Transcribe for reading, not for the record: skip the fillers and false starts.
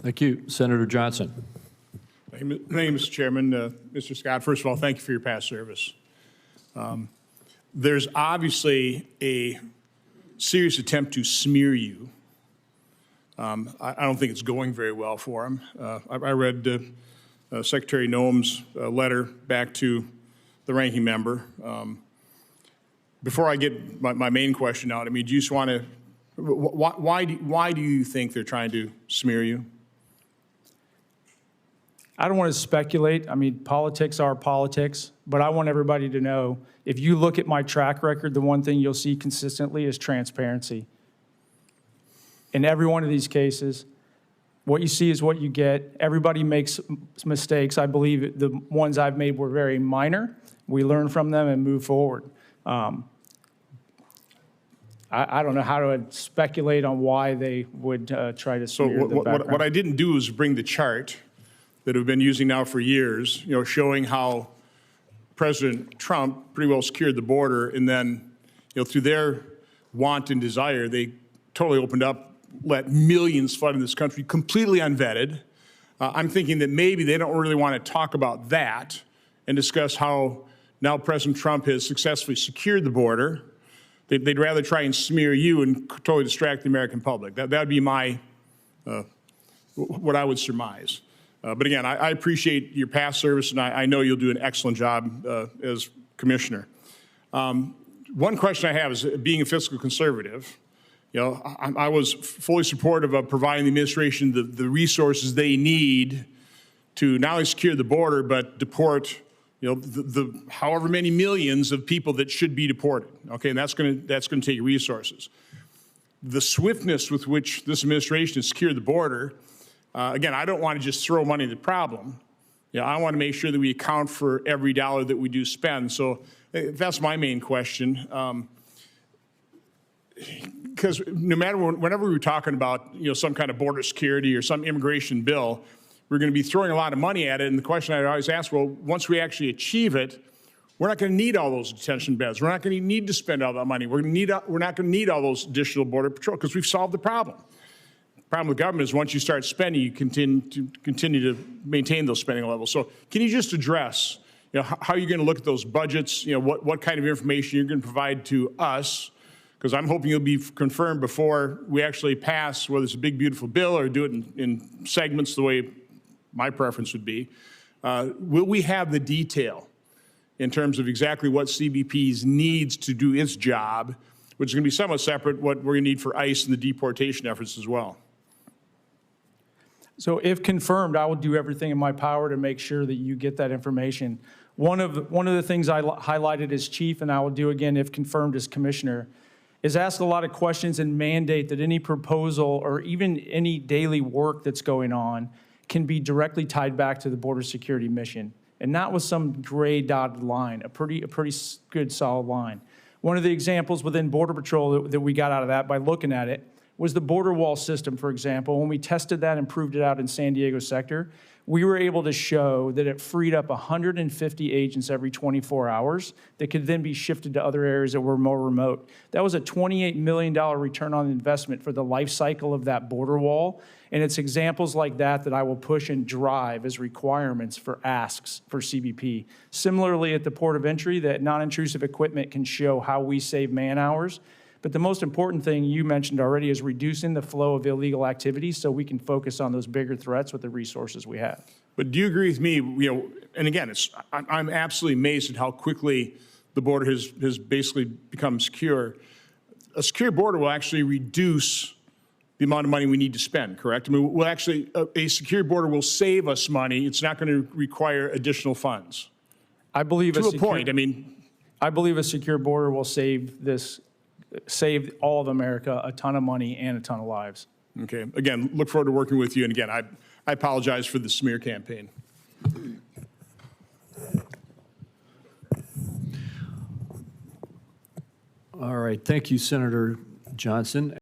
Thank you. Senator Johnson. Thank you, Mr. Chairman. Mr. Scott, first of all, thank you for your past service. There's obviously a serious attempt to smear you. I don't think it's going very well for him. I read Secretary Noem's letter back to the ranking member. Before I get my main question out, I mean, do you just want to, why do you think they're trying to smear you? I don't want to speculate. I mean, politics are politics, but I want everybody to know, if you look at my track record, the one thing you'll see consistently is transparency. In every one of these cases, what you see is what you get. Everybody makes mistakes. I believe the ones I've made were very minor. We learn from them and move forward. I don't know how to speculate on why they would try to smear the background. What I didn't do is bring the chart that we've been using now for years, showing how President Trump pretty well secured the border, and then, through their want and desire, they totally opened up, let millions flood in this country, completely unvetted. I'm thinking that maybe they don't really want to talk about that and discuss how now President Trump has successfully secured the border. They'd rather try and smear you and totally distract the American public. That would be my, what I would surmise. But again, I appreciate your past service, and I know you'll do an excellent job as commissioner. One question I have is, being a fiscal conservative, I was fully supportive of providing the administration the resources they need to not only secure the border, but deport, the however many millions of people that should be deported. Okay, and that's going to take resources. The swiftness with which this administration has secured the border. Again, I don't want to just throw money at the problem. I want to make sure that we account for every dollar that we do spend. So that's my main question. Because no matter whenever we're talking about some kind of border security or some immigration bill, we're going to be throwing a lot of money at it. And the question I always ask, well, once we actually achieve it, we're not going to need all those detention beds. We're not going to need to spend all that money. We're not going to need all those additional border patrol because we've solved the problem. The problem with government is once you start spending, you continue to maintain those spending levels. So can you just address, how you're going to look at those budgets? What kind of information you're going to provide to us? Because I'm hoping you'll be confirmed before we actually pass, whether it's a big, beautiful bill or do it in segments the way my preference would be. Will we have the detail in terms of exactly what CBP needs to do its job, which is going to be somewhat separate what we're going to need for ICE and the deportation efforts as well? So if confirmed, I will do everything in my power to make sure that you get that information. One of the things I highlighted as chief, and I will do again if confirmed as commissioner, is ask a lot of questions and mandate that any proposal or even any daily work that's going on can be directly tied back to the border security mission, and not with some gray dotted line, a pretty good solid line. One of the examples within Border Patrol that we got out of that by looking at it was the border wall system, for example. When we tested that and proved it out in San Diego sector, we were able to show that it freed up 150 agents every 24 hours that could then be shifted to other areas that were more remote. That was a $28 million return on investment for the life cycle of that border wall. And it's examples like that that I will push and drive as requirements for asks for CBP. Similarly, at the port of entry, that non-intrusive equipment can show how we save man hours. But the most important thing you mentioned already is reducing the flow of illegal activity so we can focus on those bigger threats with the resources we have. But do you agree with me, and again, I'm absolutely amazed at how quickly the border has basically become secure. A secure border will actually reduce the amount of money we need to spend, correct? I mean, a secure border will save us money. It's not going to require additional funds. I believe to a point, I mean. I believe a secure border will save all of America a ton of money and a ton of lives. Okay. Again, look forward to working with you. And again, I apologize for the smear campaign. All right. Thank you, Senator Johnson.